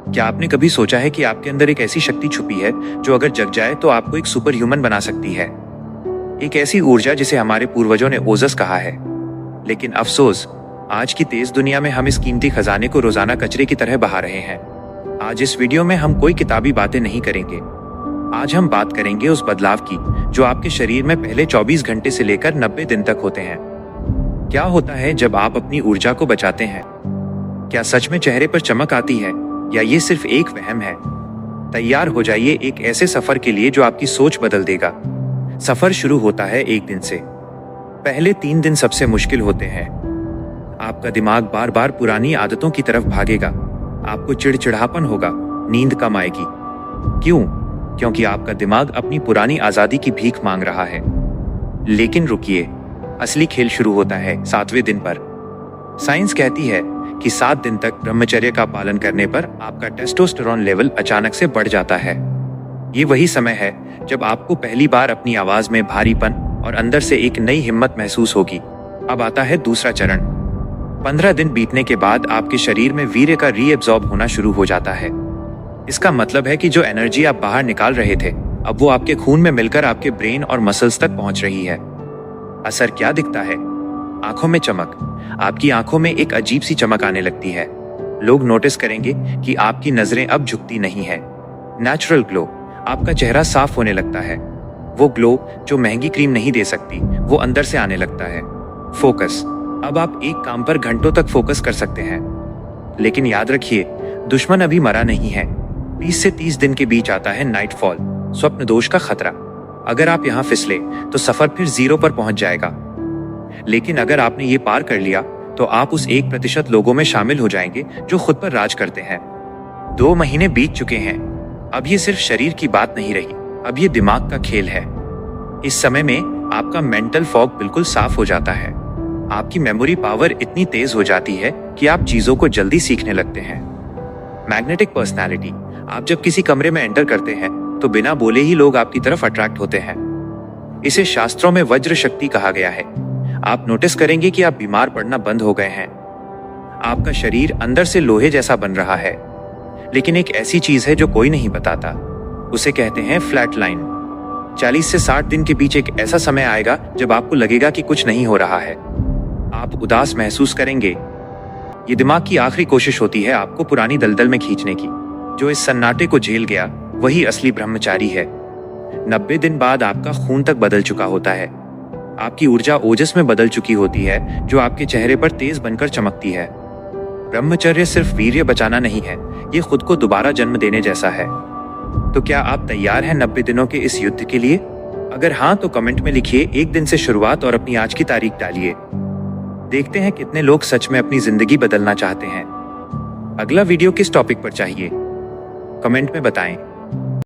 क्या आपने कभी सोचा है कि आपके अंदर एक ऐसी शक्ति छुपी है जो अगर जग जाए तो आपको एक सुपर ह्यूमन बना सकती है? एक ऐसी ऊर्जा जिसे हमारे पूर्वजों ने ओजस कहा है। लेकिन अफसोस, आज की तेज दुनिया में हम इस कीमती खजाने को रोजाना कचरे की तरह बहा रहे हैं। आज इस वीडियो में हम कोई किताबी बातें नहीं करेंगे। आज हम बात करेंगे उस बदलाव की जो आपके शरीर में पहले 24 घंटे से लेकर 90 दिन तक होते हैं। क्या होता है जब आप अपनी ऊर्जा को बचाते हैं? क्या सच में चेहरे पर चमक आती है या ये सिर्फ एक वहम है? तैयार हो जाइए एक ऐसे सफर के लिए जो आपकी सोच बदल देगा। सफर शुरू होता है एक दिन से। पहले 3 दिन सबसे मुश्किल होते हैं। आपका दिमाग बार बार पुरानी आदतों की तरफ भागेगा। आपको चिड़चिड़ापन होगा, नींद कम आएगी। क्यों? क्योंकि आपका दिमाग अपनी पुरानी आजादी की भीख मांग रहा है। लेकिन रुकिए, असली खेल शुरू होता है 7वें दिन पर। साइंस कहती है कि 7 दिन तक ब्रह्मचर्य का पालन करने पर आपका टेस्टोस्टेरोन लेवल अचानक से बढ़ जाता है। ये वही समय है जब आपको पहली बार अपनी आवाज में भारीपन और अंदर से एक नई हिम्मत महसूस होगी। अब आता है दूसरा चरण। 15 दिन बीतने के बाद आपके शरीर में वीर्य का रीएब्जॉर्ब होना शुरू हो जाता है। इसका मतलब है कि जो एनर्जी आप बाहर निकाल रहे थे, अब वो आपके खून में मिलकर आपके ब्रेन और मसल्स तक पहुंच रही है। असर क्या दिखता है? आंखों में चमक। आपकी आंखों में एक अजीब सी चमक आने लगती है। लोग नोटिस करेंगे कि आपकी नजरें अब झुकती नहीं है। Natural glow. आपका चेहरा साफ होने लगता है। वो ग्लो जो महंगी क्रीम नहीं दे सकती, वो अंदर से आने लगता है। फोकस। अब आप एक काम पर घंटों तक फोकस कर सकते हैं। लेकिन याद रखिए, दुश्मन अभी मरा नहीं है। 20 से 30 दिन के बीच आता है नाइटफॉल, स्वप्न दोष का खतरा। अगर आप यहाँ फिसले तो सफर फिर 0 पर पहुंच जाएगा। लेकिन अगर आपने ये पार कर लिया तो आप उस 1% लोगों में शामिल हो जाएंगे जो खुद पर राज करते हैं। 2 महीने बीत चुके हैं। अब ये सिर्फ शरीर की बात नहीं रही, अब ये दिमाग का खेल है। इस समय में आपका मेंटल फॉग बिल्कुल साफ हो जाता है। आपकी मेमोरी पावर इतनी तेज हो जाती है कि आप चीजों को जल्दी सीखने लगते हैं। Magnetic personality. आप जब किसी कमरे में एंटर करते हैं तो बिना बोले ही लोग आपकी तरफ अट्रैक्ट होते हैं। इसे शास्त्रों में वज्र शक्ति कहा गया है। आप नोटिस करेंगे कि आप बीमार पड़ना बंद हो गए हैं। आपका शरीर अंदर से लोहे जैसा बन रहा है। लेकिन एक ऐसी चीज है जो कोई नहीं बताता, उसे कहते हैं फ्लैट लाइन। 40 से 60 दिन के बीच एक ऐसा समय आएगा जब आपको लगेगा कि कुछ नहीं हो रहा है। आप उदास महसूस करेंगे। ये दिमाग की आखिरी कोशिश होती है आपको पुरानी दलदल में खींचने की। जो इस सन्नाटे को झेल गया वही असली ब्रह्मचारी है। 90 दिन बाद आपका खून तक बदल चुका होता है। आपकी ऊर्जा ओजस में बदल चुकी होती है जो आपके चेहरे पर तेज बनकर चमकती है। ब्रह्मचर्य सिर्फ वीर्य बचाना नहीं है, ये खुद को दोबारा जन्म देने जैसा है। तो क्या आप तैयार हैं 90 दिनों के इस युद्ध के लिए? अगर हाँ तो कमेंट में लिखिए 1 दिन से शुरुआत और अपनी आज की तारीख डालिए। देखते हैं कितने लोग सच में अपनी जिंदगी बदलना चाहते हैं। अगला वीडियो किस टॉपिक पर चाहिए? कमेंट में बताएं।